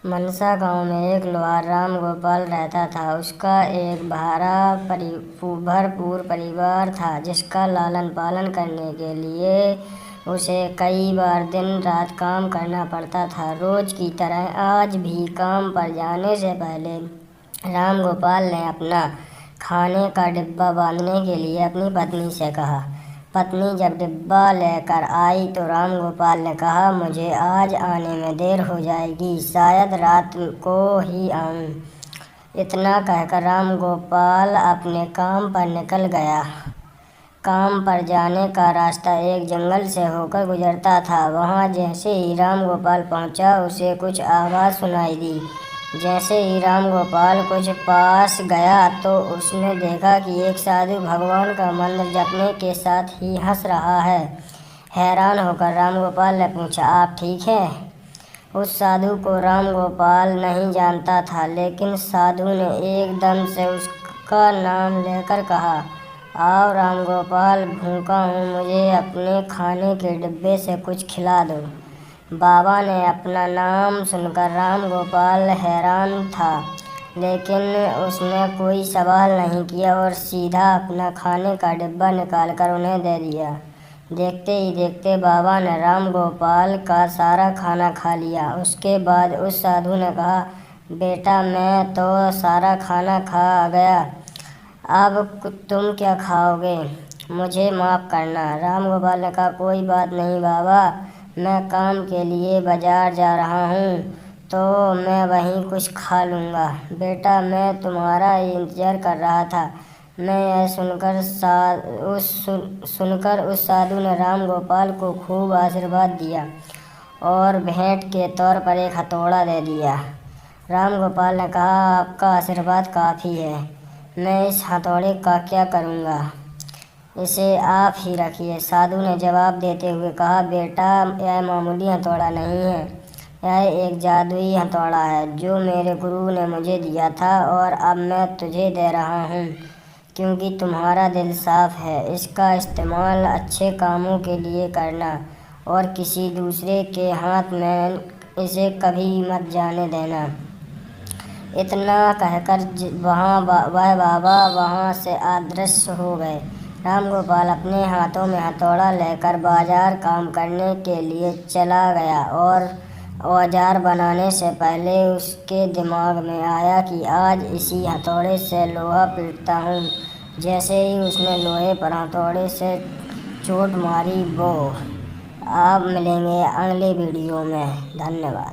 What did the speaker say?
मनसा गांव में एक लोहार राम गोपाल रहता था। उसका एक भरपूर परिवार था, जिसका लालन पालन करने के लिए उसे कई बार दिन रात काम करना पड़ता था। रोज की तरह आज भी काम पर जाने से पहले राम गोपाल ने अपना खाने का डिब्बा बांधने के लिए अपनी पत्नी से कहा। पत्नी जब डिब्बा लेकर आई तो राम गोपाल ने कहा, मुझे आज आने में देर हो जाएगी, शायद रात को ही आऊँ। इतना कहकर राम गोपाल अपने काम पर निकल गया। काम पर जाने का रास्ता एक जंगल से होकर गुजरता था। वहाँ जैसे ही राम गोपाल पहुँचा, उसे कुछ आवाज़ सुनाई दी। जैसे ही राम गोपाल कुछ पास गया तो उसने देखा कि एक साधु भगवान का मंत्र जपने के साथ ही हंस रहा है। हैरान होकर राम गोपाल ने पूछा, आप ठीक हैं? उस साधु को राम गोपाल नहीं जानता था, लेकिन साधु ने एकदम से उसका नाम लेकर कहा, आओ राम गोपाल, भूखा हूँ, मुझे अपने खाने के डिब्बे से कुछ खिला दो। बाबा ने अपना नाम सुनकर राम गोपाल हैरान था, लेकिन उसने कोई सवाल नहीं किया और सीधा अपना खाने का डिब्बा निकालकर उन्हें दे दिया। देखते ही देखते बाबा ने राम गोपाल का सारा खाना खा लिया। उसके बाद उस साधु ने कहा, बेटा, मैं तो सारा खाना खा गया, अब तुम क्या खाओगे? मुझे माफ़ करना। राम गोपाल ने कहा, कोई बात नहीं बाबा, मैं काम के लिए बाजार जा रहा हूँ, तो मैं वहीं कुछ खा लूँगा। बेटा, मैं तुम्हारा इंतज़ार कर रहा था। मैं यह सुनकर उस साधु ने राम गोपाल को खूब आशीर्वाद दिया और भेंट के तौर पर एक हथौड़ा दे दिया। राम गोपाल ने कहा, आपका आशीर्वाद काफ़ी है, मैं इस हथौड़े का क्या करूँगा? इसे आप ही रखिए। साधु ने जवाब देते हुए कहा, बेटा, यह मामूली हथौड़ा नहीं है, यह एक जादुई हथौड़ा है जो मेरे गुरु ने मुझे दिया था और अब मैं तुझे दे रहा हूँ, क्योंकि तुम्हारा दिल साफ है। इसका इस्तेमाल अच्छे कामों के लिए करना और किसी दूसरे के हाथ में इसे कभी मत जाने देना। इतना कहकर वह बाबा वहाँ से अदृश्य हो गए। राम गोपाल अपने हाथों में हथौड़ा लेकर बाजार काम करने के लिए चला गया और औजार बनाने से पहले उसके दिमाग में आया कि आज इसी हथौड़े से लोहा पीटता हूँ। जैसे ही उसने लोहे पर हथौड़े से चोट मारी, वो आप मिलेंगे अगले वीडियो में। धन्यवाद।